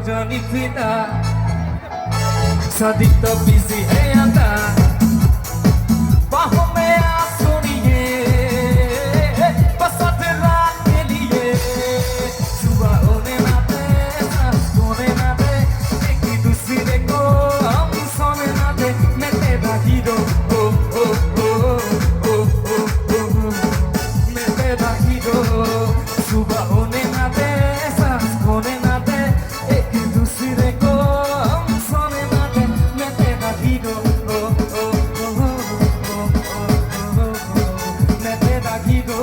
जानी फिदा शादी तो बिजी है आता बाहों में आ सोनिए बस आधे रात के लिए सुबह होने ना दे सांस होने ना दे एक ही दूसरे को हम सोने ना दे मैं तेरा हीरो ओ ओ ओ ओ ओ ओ मैं तेरा हीरो सुबह होने ना दे सांस होने ना दे एक ही दूसरे को हम सोने ना दे मैं तेरा हीरो ओ ओ ओ ओ ओ मैं तेरा हीरो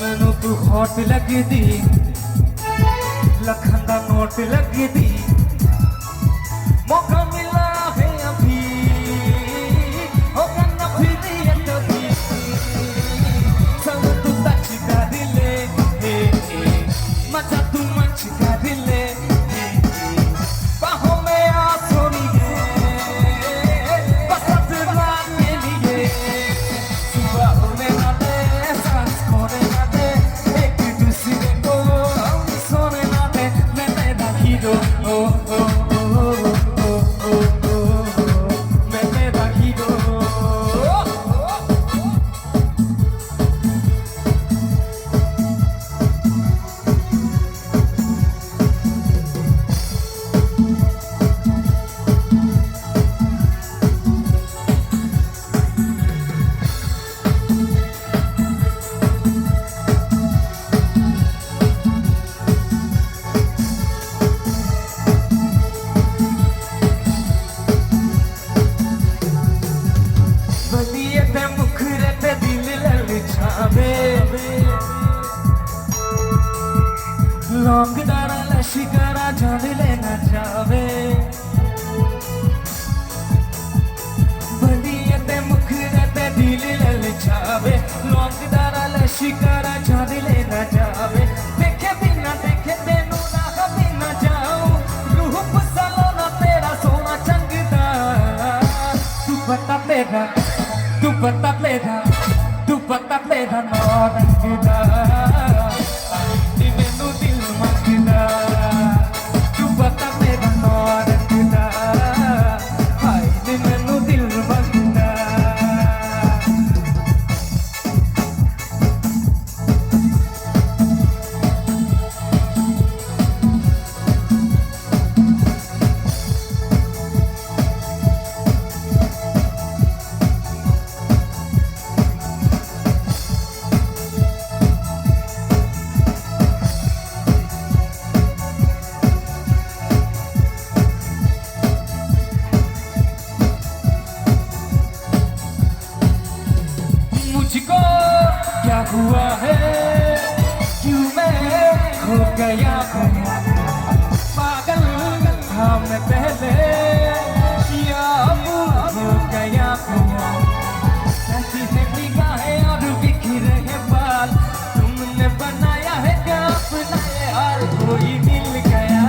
मैनू तू हॉट लगदी लखन दा नोट लगदी मौका मिला है अभी होगा ना फिर कभी सब तू टच कर ले मजा तू मंच कर ले बाहों में आ सोनिए बस रात के लिए सुबह होने ना दे सांस होने ना दे एक दूसरे को हम सोने ना दे मैं तेरा हीरो ओ ओ ओ ओ ओ ओ मैं तेरा हीरो बलिए ते मुखरे ते दिल ललचावे लौंगदारा लशिकारा जान लेना चावे बलिए ते मुखरे ते दिल ललचावे लौंगदारा लशिकारा जान लेना चावे देखे बिना देखे तेनू ना बिना जाऊं रूह सलोना तेरा सोना चंगदा दुपट्टा प्लेदा नौ रंगदा आई मैनू दिल मंगदा दुपट्टा प्लेदा नौ रंगदा आई मैनू दिल मंगदा मुझको क्या हुआ है क्यों मैं खो गया पागल था मैं पहले या अब हो गया ऐसी है निगाहें और बिखरे हैं बाल तुमने बनाया है क्या अपना यार कोई मिल गया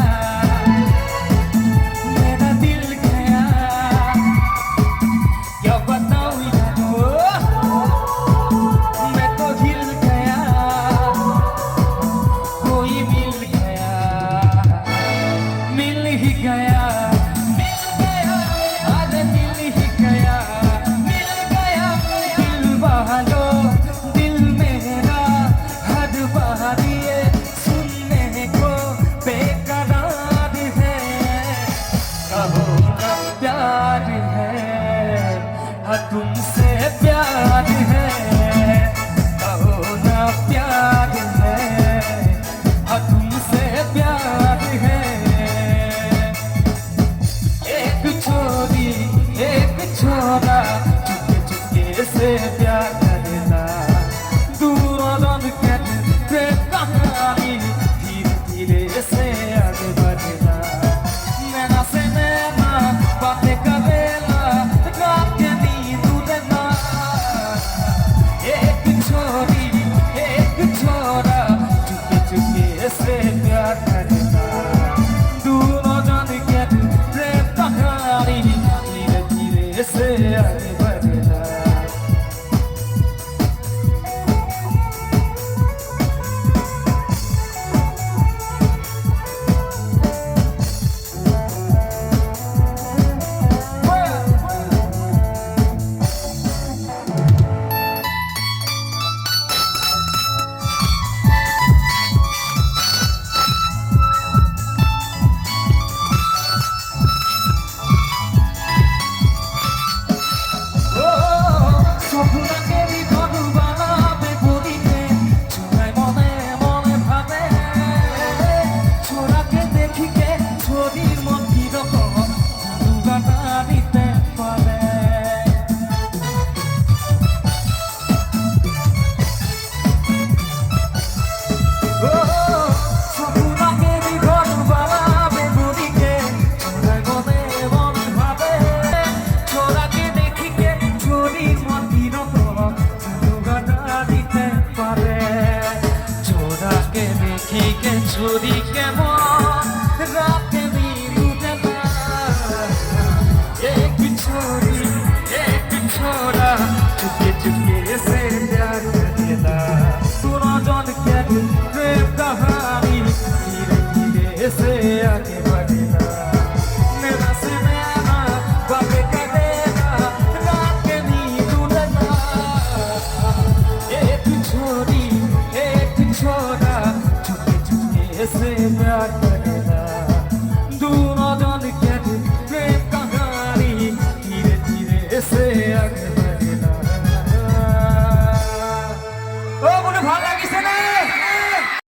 मेरा दिल गया क्या बताऊं मैं तो हिल गया कोई मिल गया से प्यार करना दोनों जन के प्रेम कहानी धीरे धीरे से आगे बढ़ना छोरी के मन रात एक छोरा चुपके चुपके से प्यार करेला दोनों जन के प्रेम कहानी धीरे धीरे से आगे बढ़ेला मेरा से नैना बाबे करेला रात के नींद उड़ेला एक छोरी एक छोरा से प्यार करेला दोनों जन के प्रेम कहानी धीरे धीरे से आगे